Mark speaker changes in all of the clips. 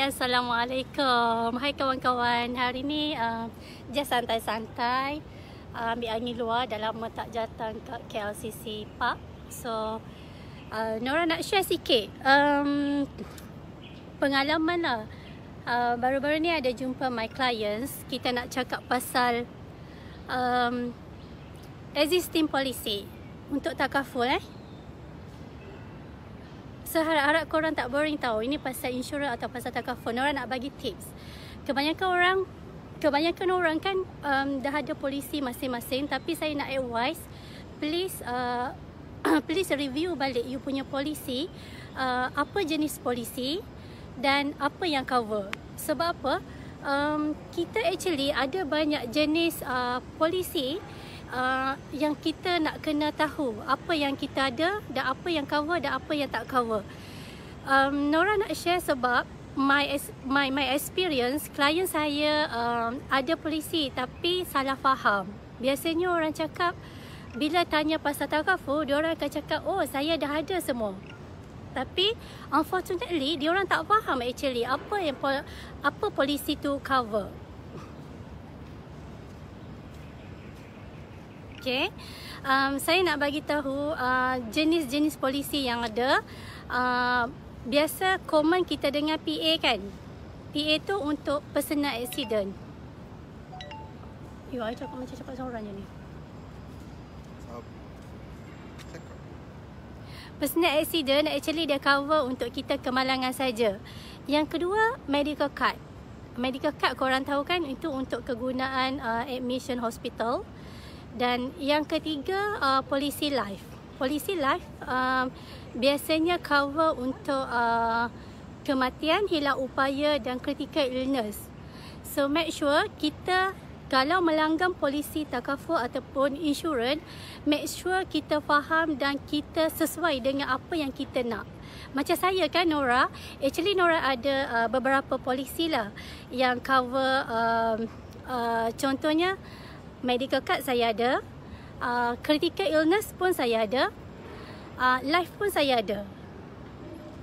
Speaker 1: Hai, Assalamualaikum. Hai kawan-kawan. Hari ni just santai-santai, ambil angin luar. Dah lama tak datang kat KLCC Park. So Nora nak share sikit pengalaman lah. Baru-baru ni ada jumpa my clients. Kita nak cakap pasal existing policy untuk takaful. So harap korang tak boring tahu ini pasal insurans atau pasal takaful. Nora nak bagi tips. Kebanyakan orang kan dah ada polisi masing-masing, tapi saya nak advise, please please review balik you punya polisi, apa jenis polisi dan apa yang cover. Sebab apa? Kita actually ada banyak jenis polisi yang kita nak kena tahu apa yang kita ada dan apa yang cover dan apa yang tak cover. Nora nak share sebab my experience, klien saya ada polisi tapi salah faham. Biasanya orang cakap bila tanya pasal takaful, dia orang akan cakap, oh saya dah ada semua. Tapi unfortunately dia orang tak faham actually apa polisi tu cover. Okay. Saya nak bagi tahu jenis-jenis polisi yang ada. Biasa common kita dengar PA kan. PA tu untuk personal accident. You I cakap macam cakap seorang je ni. Personal accident actually dia cover untuk kita kemalangan saja. Yang kedua, medical card. Medical card korang tahu kan, itu untuk kegunaan admission hospital. Dan yang ketiga, polisi life. Polisi life biasanya cover untuk kematian, hilang upaya dan critical illness. So make sure kita kalau melanggar polisi takaful ataupun insurans, make sure kita faham dan kita sesuai dengan apa yang kita nak. Macam saya kan Nora, actually Nora ada beberapa polisi lah yang cover contohnya medical card saya ada, critical illness pun saya ada, life pun saya ada.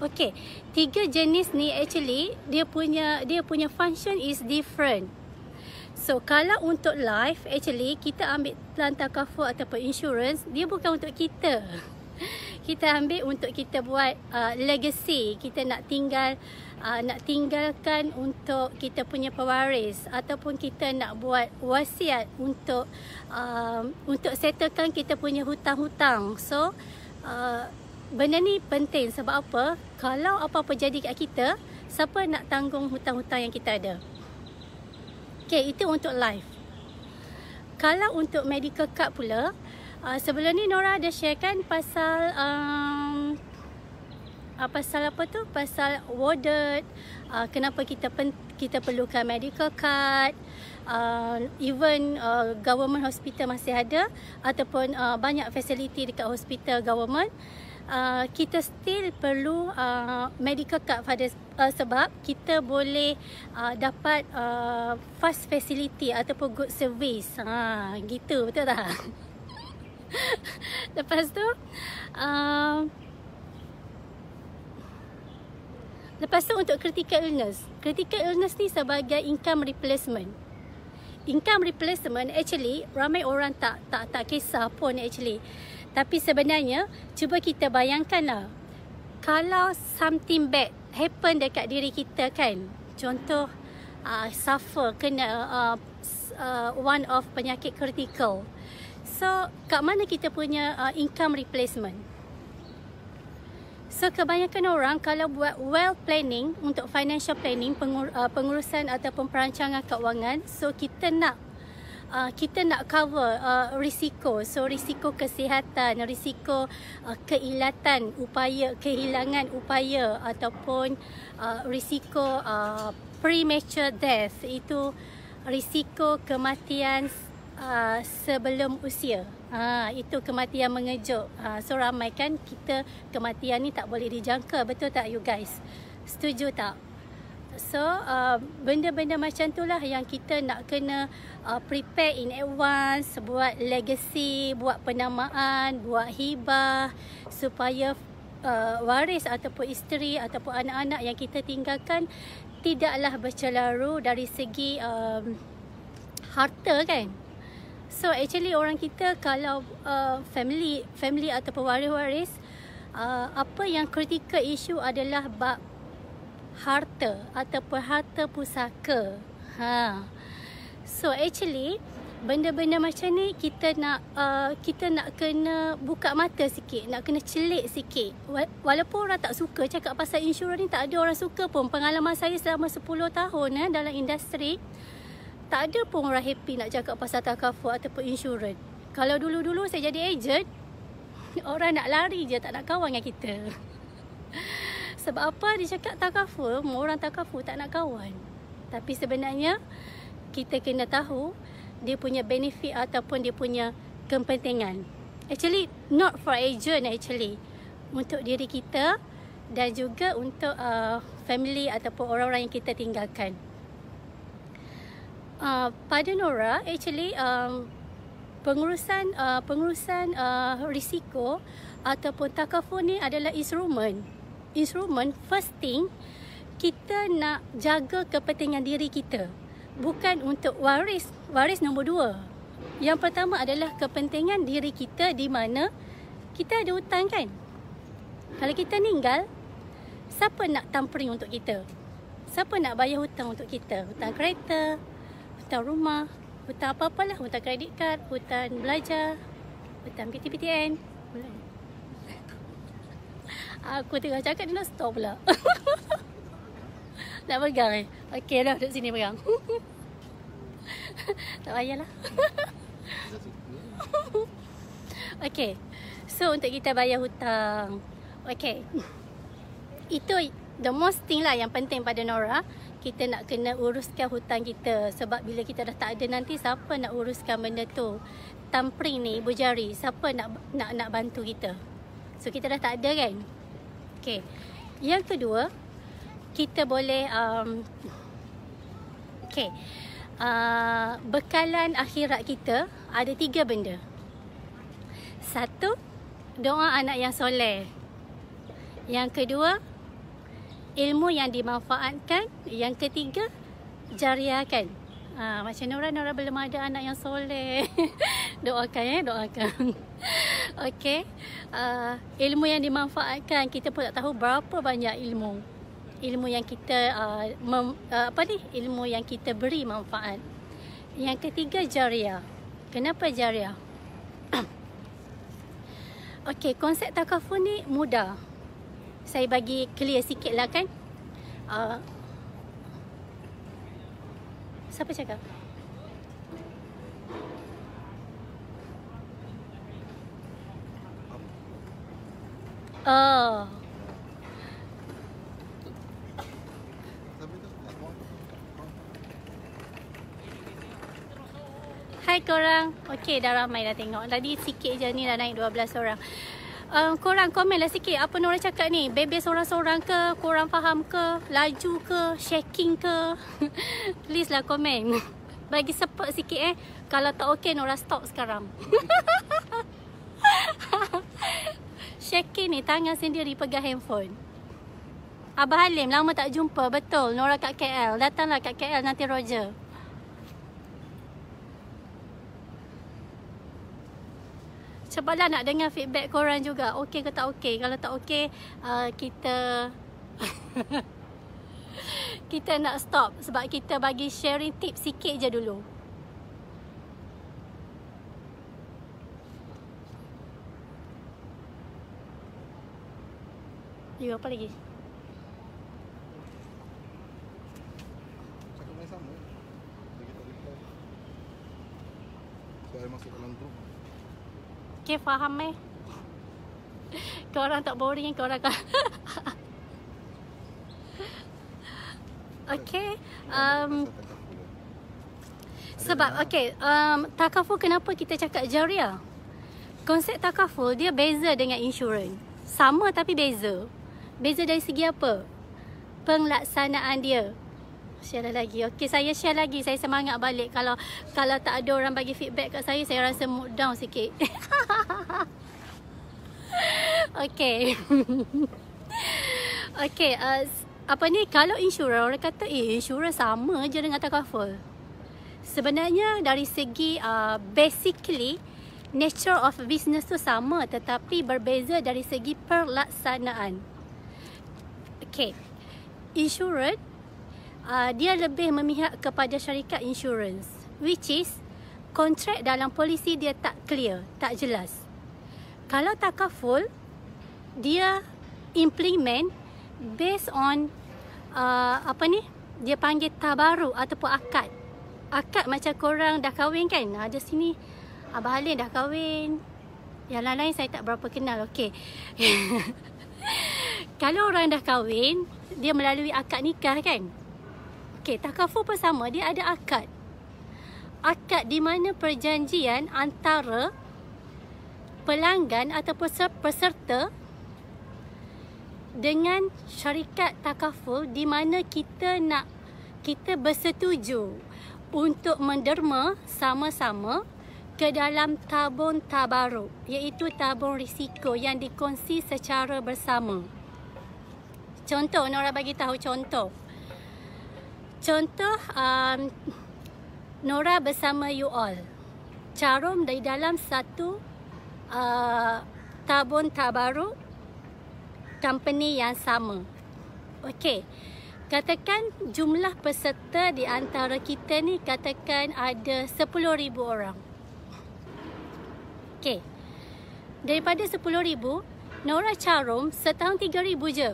Speaker 1: Okay, tiga jenis ni actually dia punya function is different. So kalau untuk life, actually kita ambil plan takaful ataupun insurance, dia bukan untuk kita. Kita ambil untuk kita buat legacy. Kita nak tinggalkan untuk kita punya pewaris, ataupun kita nak buat wasiat untuk settlekan kita punya hutang-hutang. So benda ni penting. Sebab apa? Kalau apa-apa jadi kat kita, siapa nak tanggung hutang-hutang yang kita ada? Okay, itu untuk life. Kalau untuk medical card pula, sebelum ni Nora ada share kan pasal pasal warded, kenapa kita perlukan medical card, even government hospital masih ada, ataupun banyak fasiliti dekat hospital government, kita still perlu medical card pada sebab kita boleh dapat fast facility ataupun good service. Gitu, betul tak? Lepas tu untuk critical illness. Critical illness ni sebagai income replacement. Income replacement actually ramai orang tak kisah pun actually. Tapi sebenarnya cuba kita bayangkanlah, kalau something bad happen dekat diri kita kan. Contoh suffer kena one of penyakit critical. So kat mana kita punya income replacement? So kebanyakan orang kalau buat well planning untuk financial planning, pengurusan ataupun perancangan keuangan, so kita nak cover risiko. So risiko kesihatan, risiko kehilangan upaya ataupun risiko premature death, itu risiko kematian sebelum usia. Itu kematian mengejut. So ramai kan kita kematian ni tak boleh dijangka, betul tak you guys? Setuju tak? So benda-benda macam tu lah yang kita nak kena prepare in advance, buat legacy, buat penamaan, buat hibah, supaya waris ataupun isteri ataupun anak-anak yang kita tinggalkan tidaklah bercelaru dari segi harta kan. So actually orang kita kalau family ataupun waris-waris, apa yang critical issue adalah bab harta ataupun harta pusaka. So actually benda-benda macam ni kita nak kena buka mata sikit, nak kena celik sikit. Walaupun orang tak suka cakap pasal insurans ni, tak ada orang suka pun. Pengalaman saya selama 10 tahun dalam industri, tak ada pun orang happy nak cakap pasal takaful ataupun insurans. Kalau dulu-dulu saya jadi ejen, orang nak lari je, tak nak kawan dengan kita. Sebab apa dia cakap takaful, orang takaful tak nak kawan. Tapi sebenarnya kita kena tahu dia punya benefit ataupun dia punya kepentingan. Actually not for agent actually, untuk diri kita dan juga untuk family ataupun orang-orang yang kita tinggalkan. Pada Nora actually pengurusan risiko ataupun takaful ni adalah instrumen first thing kita nak jaga kepentingan diri kita, bukan untuk waris nombor 2. Yang pertama adalah kepentingan diri kita, di mana kita ada hutang kan. Kalau kita meninggal, siapa nak tampering untuk kita? Siapa nak bayar hutang untuk kita? Hutang kereta, hutang rumah, hutang apa-apalah, hutang kredit kad, hutang belajar, hutang PTPTN. Aku tengah cakap dia nak stop pula. Nak pegang Okey dah, duduk sini pegang. Tak payahlah. Okey. So untuk kita bayar hutang. Okey. Itu the most thing lah yang penting pada Nora. Kita nak kena uruskan hutang kita. Sebab bila kita dah tak ada nanti, siapa nak uruskan benda tu? Tampering ni, ibu jari, siapa nak bantu kita? So kita dah tak ada kan? Okey. Yang kedua, kita boleh bekalan akhirat kita ada 3 benda. 1, doa anak yang soleh. Yang kedua, ilmu yang dimanfaatkan. Yang ketiga, jariahkan. Macam Nora belum ada anak yang soleh. Doakan doakan. Okey. Ilmu yang dimanfaatkan, kita pun tak tahu berapa banyak ilmu yang kita ilmu yang kita beri manfaat. Yang ketiga, jariah. Kenapa jariah? Okey, konsep takaful ni mudah. Saya bagi clear sikit lah kan. Siapa cakap? Hai korang. Okey, dah ramai dah tengok. Tadi sikit je ni dah naik 12 orang. Korang komen lah sikit apa Nora cakap ni. Bebel sorang-sorang ke? Korang faham ke? Laju ke? Shaking ke? Please lah komen. Bagi support sikit Kalau tak okey, Nora stop sekarang. Shaking ni tangan sendiri pegang handphone. Abah Halim lama tak jumpa. Betul, Nora kat KL. Datanglah kat KL nanti Roger. Cepatlah nak dengar feedback korang juga. Okey ke tak okey? Kalau tak okey, kita nak stop. Sebab kita bagi sharing tips sikit je dulu. You apa lagi?
Speaker 2: Cakap yang sama. Kita reply. Saya masuk dalam grup.
Speaker 1: Okay, faham Korang tak boring korang kan. Okay. Sebab takaful, kenapa kita cakap jariah? Konsep takaful dia beza dengan insurans. Sama tapi beza. Beza dari segi apa? Pelaksanaan dia. Share lagi. Okey, saya share lagi. Saya semangat balik. Kalau tak ada orang bagi feedback kat saya rasa mood down sikit. Okay. Okay, apa ni, kalau insurans, orang kata insurans sama je dengan takaful. Sebenarnya dari segi basically nature of business tu sama, tetapi berbeza dari segi pelaksanaan. Okay, insurans dia lebih memihak kepada syarikat insurans, which is kontrak dalam polisi dia tak clear, tak jelas. Kalau takaful, dia implement based on apa ni, dia panggil tabaruk ataupun akad. Akad macam korang dah kahwin kan, ada sini Abah Halim dah kahwin, yang lain-lain saya tak berapa kenal. Okay. Kalau orang dah kahwin, dia melalui akad nikah kan. Okay, takaful pun sama, dia ada akad. Akad di mana perjanjian antara pelanggan ataupun peserta dengan syarikat takaful, di mana kita bersetuju untuk menderma sama-sama ke dalam tabung tabaruk, iaitu tabung risiko yang dikongsi secara bersama. Contoh, Nora bagi tahu contoh. Nora bersama you all carum dari dalam satu tabung tabaruk company yang sama. Okey. Katakan jumlah peserta di antara kita ni, katakan ada 10,000 orang. Okey. Daripada 10,000, Nora carum setahun 3,000 je.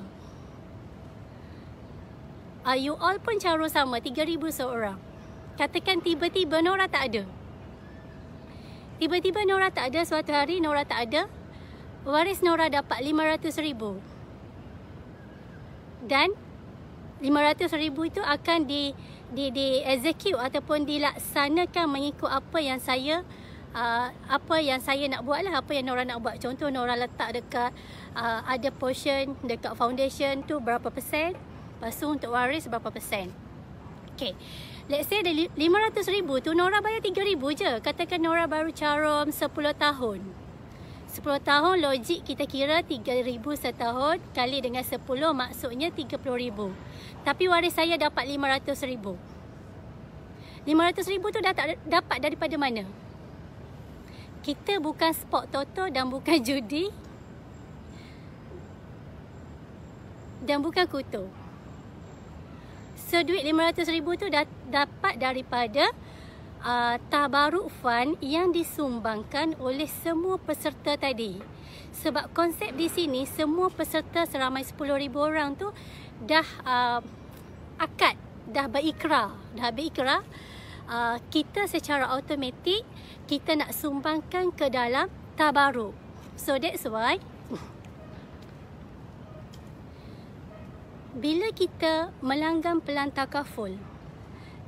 Speaker 1: You all pun carum sama, 3,000 seorang. Katakan tiba-tiba Nora tak ada. Tiba-tiba Nora tak ada, suatu hari Nora tak ada. Waris Nora dapat 500,000. Dan 500,000 itu akan di execute ataupun dilaksanakan mengikut apa yang saya nak buat lah, apa yang Nora nak buat. Contoh, Nora letak dekat ada portion dekat foundation tu berapa persen, lepas tu untuk waris berapa persen. Okay, let's say dari 500,000 tu Nora bayar 3,000 je. Katakan Nora baru carum 10 tahun. 10 tahun logik kita kira 3,000 setahun kali dengan 10, maksudnya 30,000. Tapi waris saya dapat 500,000. 500,000 tu dapat daripada mana? Kita bukan sport toto dan bukan judi dan bukan kutu. So duit 500,000 tu dapat daripada tabaruk fund yang disumbangkan oleh semua peserta tadi. Sebab konsep di sini, semua peserta seramai 10,000 orang tu dah akad, dah berikrar. Kita secara automatik kita nak sumbangkan ke dalam tabaruk. So that's why bila kita melanggan pelan takaful,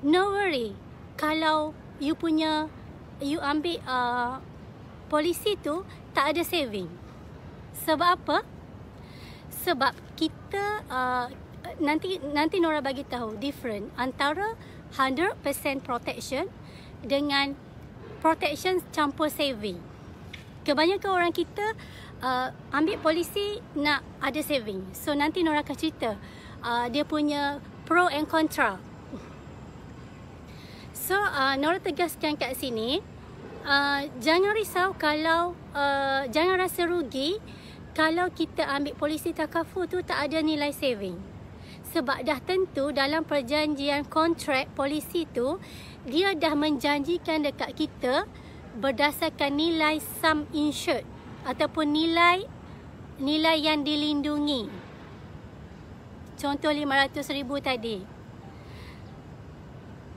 Speaker 1: no worry kalau you ambil polisi tu tak ada saving. Sebab apa? Sebab kita nanti Nora bagi tahu different antara 100% protection dengan protection campur saving. Kebanyakan orang kita ambil polisi nak ada saving. So nanti Nora akan cerita dia punya pro and contra. So Nora tegaskan kat sini, jangan risau kalau jangan rasa rugi kalau kita ambil polisi takaful tu tak ada nilai saving. Sebab dah tentu dalam perjanjian kontrak polisi tu, dia dah menjanjikan dekat kita berdasarkan nilai sum insured ataupun nilai yang dilindungi. Contoh 500,000 tadi.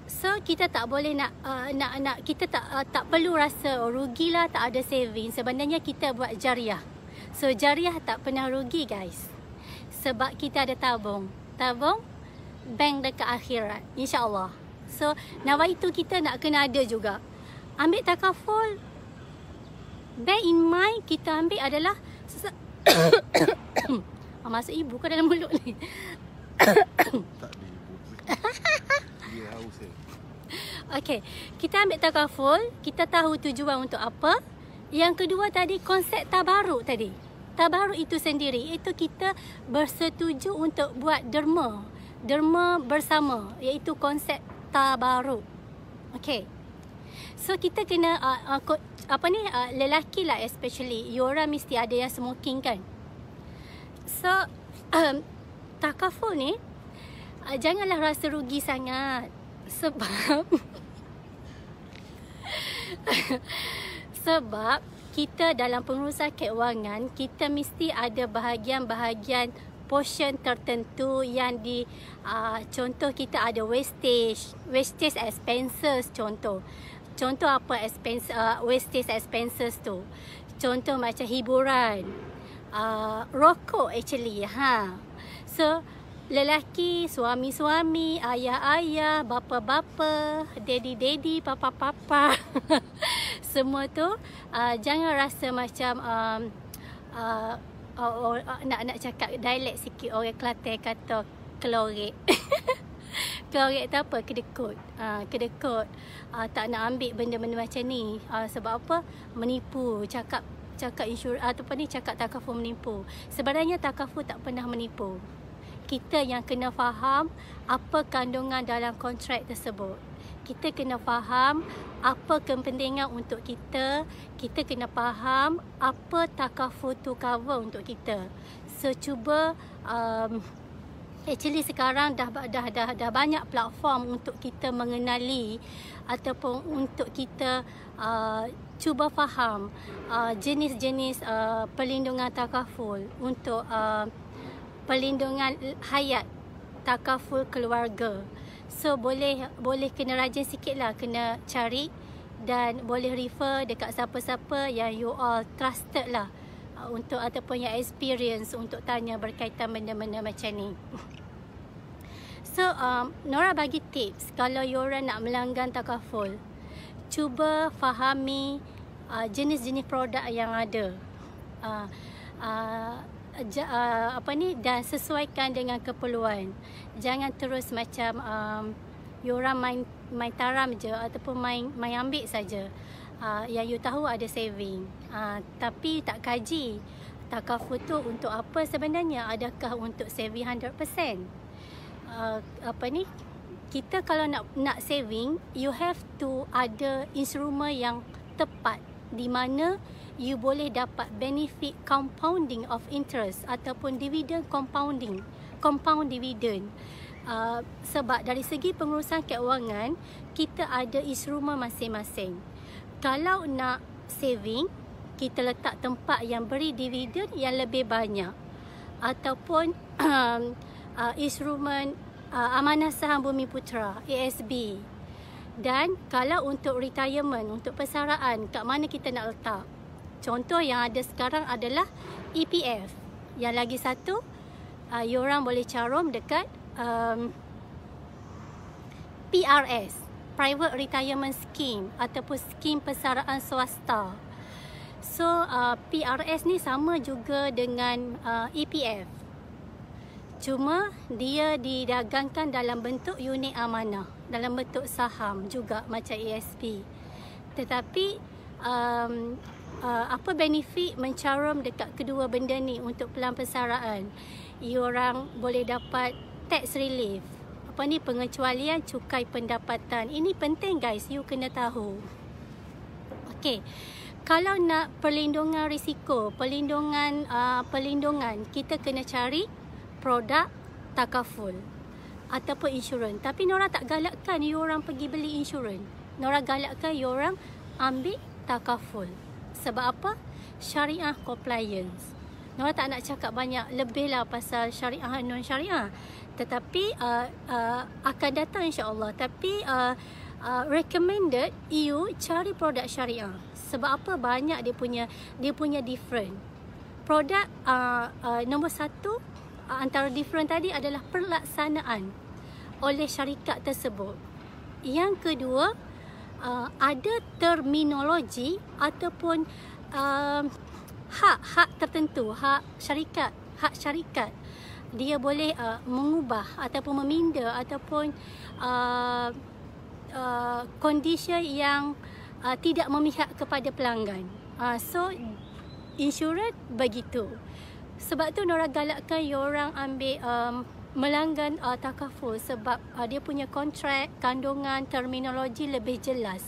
Speaker 1: So kita tak boleh nak kita tak perlu rasa rugilah tak ada saving. Sebenarnya kita buat jariah. So jariah tak pernah rugi guys. Sebab kita ada tabung bank dekat akhirat, insya-Allah. So nawa itu kita nak kena ada juga. Ambil takaful, bear in mind kita ambil adalah masuk ibu ke dalam mulut ni?
Speaker 2: Tak ada ibu. Dia haus ni.
Speaker 1: Okey, kita ambil takaful, kita tahu tujuan untuk apa. Yang kedua tadi, konsep tabaruk tadi. Tabaruk itu sendiri, itu kita bersetuju untuk buat derma bersama, iaitu konsep tabaruk. Okay. So kita kena lelaki lah especially, you orang mesti ada yang smoking kan. So takaful ni janganlah rasa rugi sangat, sebab sebab kita dalam pengurusan keuangan, kita mesti ada bahagian-bahagian portion tertentu yang contoh kita ada wastage expenses. Contoh apa wastage expenses tu? Contoh macam hiburan, rokok actually. So lelaki, suami-suami, ayah-ayah, bapa-bapa, daddy-daddy, papa-papa semua tu jangan rasa macam nak cakap dialek sikit, orang Kelantan kata kelorek. Kelorek tu apa? Kedekut. Kedekut. Tak nak ambil benda-benda macam ni. Sebab apa? Menipu. Cakap insurans cakap takaful menipu. Sebenarnya takaful tak pernah menipu. Kita yang kena faham apa kandungan dalam kontrak tersebut. Kita kena faham apa kepentingan untuk kita. Kita kena faham apa takaful to cover untuk kita. So cuba actually sekarang dah banyak platform untuk kita mengenali ataupun untuk kita cuba faham jenis-jenis perlindungan takaful untuk perlindungan hayat, takaful keluarga. So boleh kena rajin sikit lah, kena cari dan boleh refer dekat siapa-siapa yang you all trusted lah untuk ataupun yang experience untuk tanya berkaitan benda-benda macam ni. So Nora bagi tips kalau you orang nak melanggan takaful, cuba fahami jenis-jenis produk yang ada. Dan sesuaikan dengan keperluan. Jangan terus macam you orang main taram je ataupun main ambil saja. Yang you tahu ada saving, tapi tak kaji takaful tu untuk apa sebenarnya. Adakah untuk saving 100%? Kita kalau nak saving, you have to ada instrumen yang tepat di mana you boleh dapat benefit compounding of interest ataupun dividend compound dividend. Sebab dari segi pengurusan keuangan, kita ada instrumen masing-masing. Kalau nak saving, kita letak tempat yang beri dividen yang lebih banyak, ataupun instrumen Amanah Saham Bumiputera ASB. Dan kalau untuk retirement, untuk persaraan, kat mana kita nak letak? Contoh yang ada sekarang adalah EPF. Yang lagi satu, you orang boleh carum dekat PRS, Private Retirement Scheme, ataupun skim persaraan swasta. So PRS ni sama juga dengan EPF. Cuma dia didagangkan dalam bentuk unit amanah, dalam bentuk saham juga macam ASP. Tetapi apa benefit mencarum dekat kedua benda ni untuk pelan persaraan? You orang boleh dapat tax relief. Pengecualian cukai pendapatan. Ini penting guys, you kena tahu. Okey. Kalau nak perlindungan risiko, perlindungan, kita kena cari produk takaful ataupun insurans. Tapi Nora tak galakkan you orang pergi beli insurans. Nora galakkan you orang ambil takaful. Sebab apa? Syariah compliance. Nora tak nak cakap banyak lebih lah pasal syariah non syariah. Tetapi akan datang insya-Allah. Tapi recommended you cari produk syariah. Sebab apa? Banyak dia punya different. Produk nombor satu antara different tadi adalah pelaksanaan oleh syarikat tersebut. Yang kedua, ada terminologi ataupun hak tertentu, hak syarikat. Dia boleh mengubah ataupun meminda ataupun kondisi yang tidak memihak kepada pelanggan. So insurans begitu. Sebab tu Nora galakkan orang ambil melanggan takaful sebab dia punya kontrak, kandungan, terminologi lebih jelas.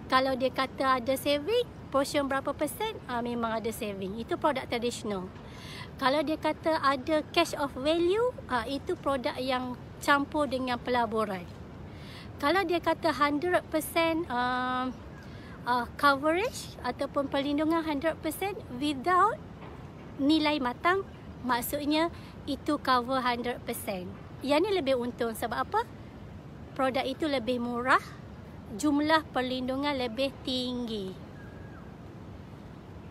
Speaker 1: Kalau dia kata ada saving, portion berapa persen, memang ada saving. Itu produk tradisional. Kalau dia kata ada cash of value, itu produk yang campur dengan pelaburan. Kalau dia kata 100% coverage ataupun perlindungan 100% without nilai matang, maksudnya itu cover 100%. Yang ni lebih untung sebab apa? Produk itu lebih murah, jumlah perlindungan lebih tinggi.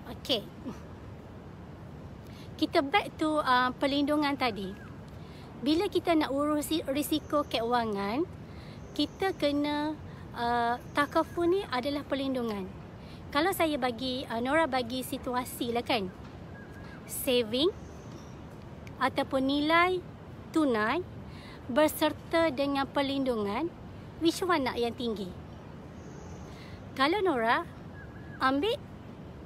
Speaker 1: Okey. Kita back to perlindungan tadi. Bila kita nak urusi risiko keuangan, kita kena takaful ni adalah perlindungan. Kalau saya bagi Nora bagi situasi lah kan, saving ataupun nilai tunai berserta dengan perlindungan, which one nak yang tinggi? Kalau Nora ambil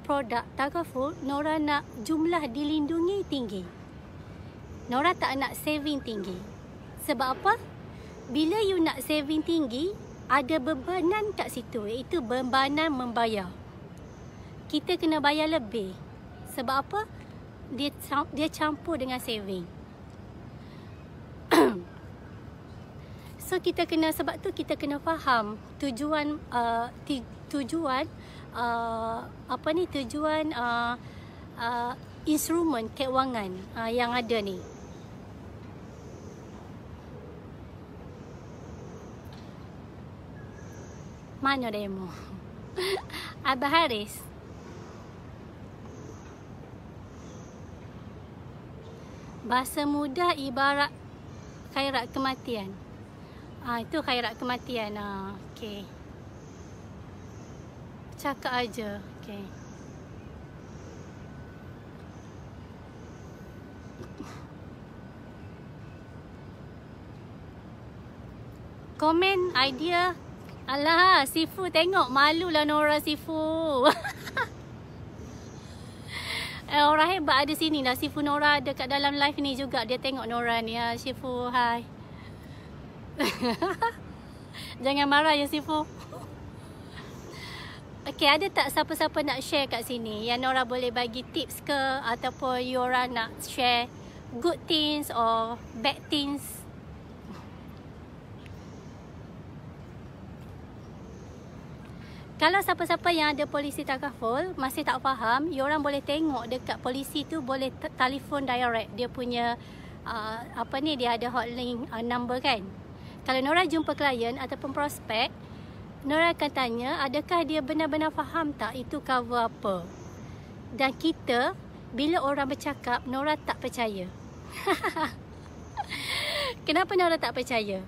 Speaker 1: produk takaful, Nora nak jumlah dilindungi tinggi. Nora tak nak saving tinggi. Sebab apa? Bila you nak saving tinggi, ada bebanan kat situ, iaitu bebanan membayar. Kita kena bayar lebih. Sebab apa? Dia campur dengan saving. So kita kena, sebab tu kita kena faham tujuan instrumen keuangan yang ada ni. Mana demo? Abah Haris. Bahasa mudah ibarat khairat kematian. Itu khairat kematian. Okey. Cakap aja. Okey. Komen idea. Alah, Sifu tengok, malulah Nora Sifu. Orang hebat ada sini lah. Sifu Nora ada kat dalam live ni juga. Dia tengok Nora ni. Sifu, hai. Jangan marah ya Sifu. Okey, ada tak siapa-siapa nak share kat sini yang Nora boleh bagi tips ke, ataupun you orang nak share good things or bad things? Kalau siapa-siapa yang ada polisi takaful masih tak faham, you orang boleh tengok dekat polisi tu, boleh telefon direct. Dia punya dia ada hotline number kan. Kalau Nora jumpa klien ataupun prospek, Nora akan tanya, adakah dia benar-benar faham tak itu cover apa? Dan kita, bila orang bercakap, Nora tak percaya. Kenapa Nora tak percaya?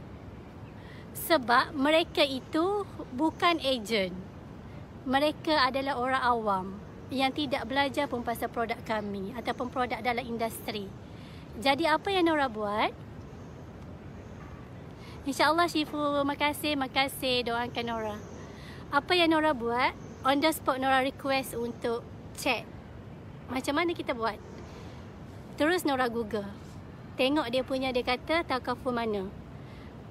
Speaker 1: Sebab mereka itu bukan ejen. Mereka adalah orang awam yang tidak belajar pun pasal produk kami ataupun produk dalam industri. Jadi apa yang Nora buat? InsyaAllah Syifu, makasih doakan Nora. Apa yang Nora buat? On the spot Nora request untuk check. Macam mana kita buat? Terus Nora Google. Tengok dia punya, dia kata takaful mana.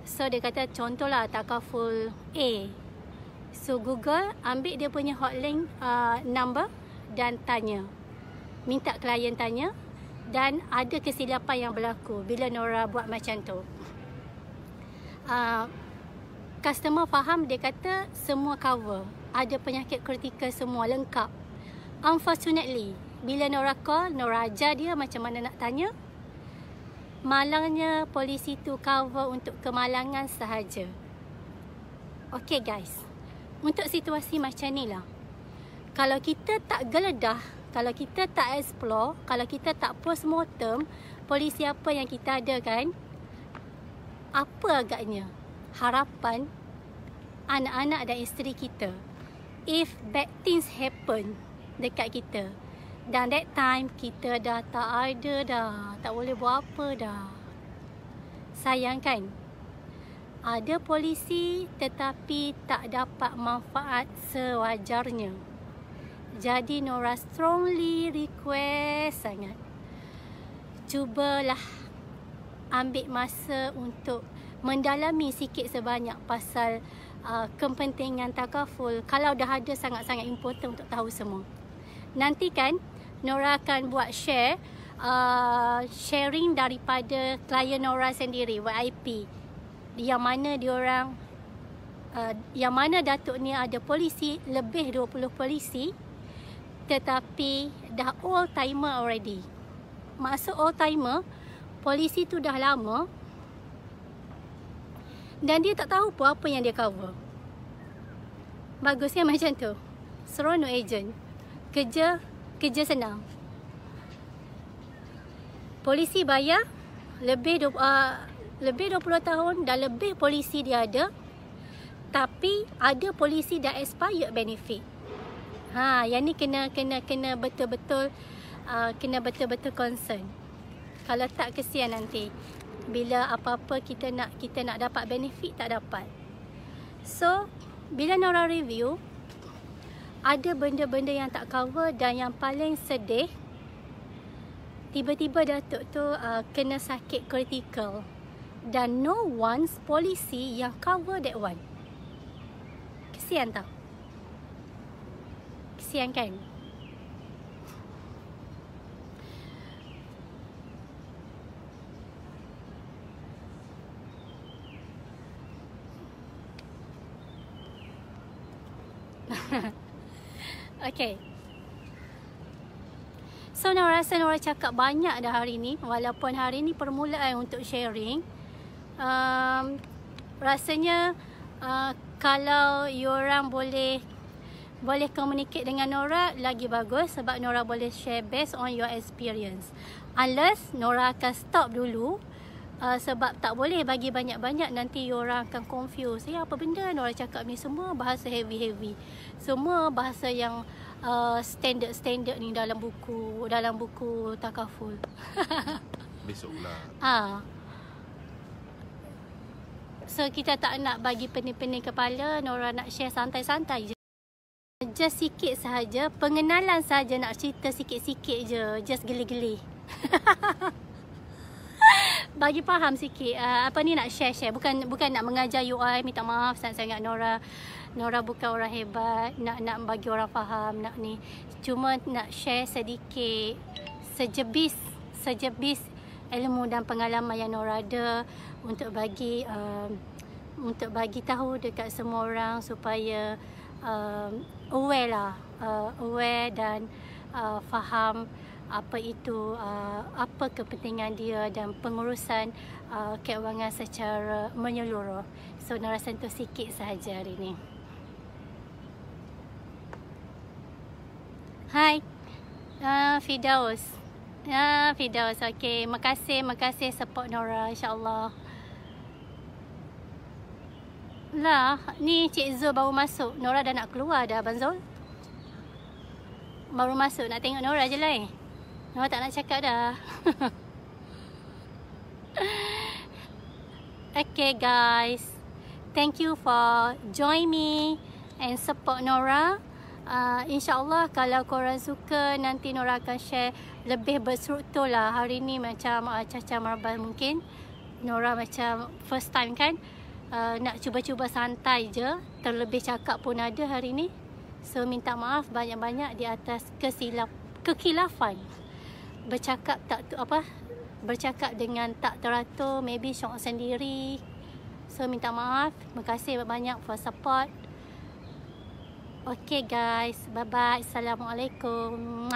Speaker 1: So dia kata contohlah takaful A. So Google, ambil dia punya hotline number dan tanya. Minta klien tanya. Dan ada kesilapan yang berlaku bila Nora buat macam tu. Customer faham, dia kata semua cover. Ada penyakit kritikal semua, lengkap. Unfortunately, bila Nora call, Nora ajar dia macam mana nak tanya. Malangnya polisi tu cover untuk kemalangan sahaja. Okay guys, untuk situasi macam ni lah, kalau kita tak geledah, kalau kita tak explore, kalau kita tak postmortem polisi apa yang kita ada kan, apa agaknya harapan anak-anak dan isteri kita if bad things happen dekat kita? Dan that time kita dah tak ada dah, tak boleh buat apa dah. Sayang kan? Ada polisi tetapi tak dapat manfaat sewajarnya. Jadi Nora strongly request sangat, cubalah ambil masa untuk mendalami sikit sebanyak pasal kepentingan takaful. Kalau dah ada, sangat-sangat important untuk tahu semua. Nanti kan Nora akan buat sharing daripada klien Nora sendiri, VIP, yang mana diorang yang mana Datuk ni ada polisi, lebih 20 polisi, tetapi dah old timer already. Maksud old timer, polisi tu dah lama dan dia tak tahu pun apa yang dia cover. Bagusnya macam tu. Seronok agent. Kerja senang. Polisi bayar lebih 20 tahun dan lebih polisi dia ada. Tapi ada polisi dah expired benefit. Yang ni kena betul-betul concern. Kalau tak, kesian nanti. Bila apa-apa kita nak dapat benefit, tak dapat. So, bila Nora review, ada benda-benda yang tak cover, dan yang paling sedih, tiba-tiba Datuk tu kena sakit kritikal. Dan no one's polisi yang cover that one. Kesian tak? Kesian kan? Okay. So Nora rasa Nora cakap banyak dah hari ni. Walaupun hari ni permulaan untuk sharing. Rasanya kalau you orang boleh communicate dengan Nora, lagi bagus, sebab Nora boleh share based on your experience. Unless Nora akan stop dulu, sebab tak boleh bagi banyak-banyak, nanti you orang akan confuse. Apa benda Nora cakap ni? Semua bahasa heavy. Semua bahasa yang standard ni dalam buku takaful.
Speaker 2: Besok pula.
Speaker 1: So kita tak nak bagi pening-pening kepala. Nora nak share santai-santai je. Just sikit sahaja, pengenalan sahaja, nak cerita sikit-sikit je. Just geli-geli. Bagi faham sikit. Apa ni, nak share. Bukan nak mengajar UI. Minta maaf sangat-sangat Nora. Nora bukan orang hebat. Nak bagi orang faham. Nak ni. Cuma nak share sedikit. Sejebis ilmu dan pengalaman yang Nora ada. Untuk bagi tahu dekat semua orang supaya aware lah. Aware dan faham apa itu, apa kepentingan dia dan pengurusan keuangan secara menyeluruh. So Nora sentuh sikit sahaja hari ni. Hai Firdaus. Firdaus, okay. Makasih support Nora, insyaAllah. Lah, ni Cik Zul baru masuk. Nora dah nak keluar dah, Abang Zul. Baru masuk, nak tengok Nora je lah. Nora tak nak cakap dah. Okay guys, thank you for join me and support Nora. InsyaAllah kalau korang suka, nanti Nora akan share lebih berstruktur lah. Hari ni macam cacah marabas mungkin. Nora macam first time kan. Nak cuba-cuba santai je. Terlebih cakap pun ada hari ni. So minta maaf banyak-banyak di atas kekilafan. Bercakap dengan tak teratur, maybe syok sendiri. So minta maaf. Terima kasih banyak for support. Okay guys, bye bye. Assalamualaikum.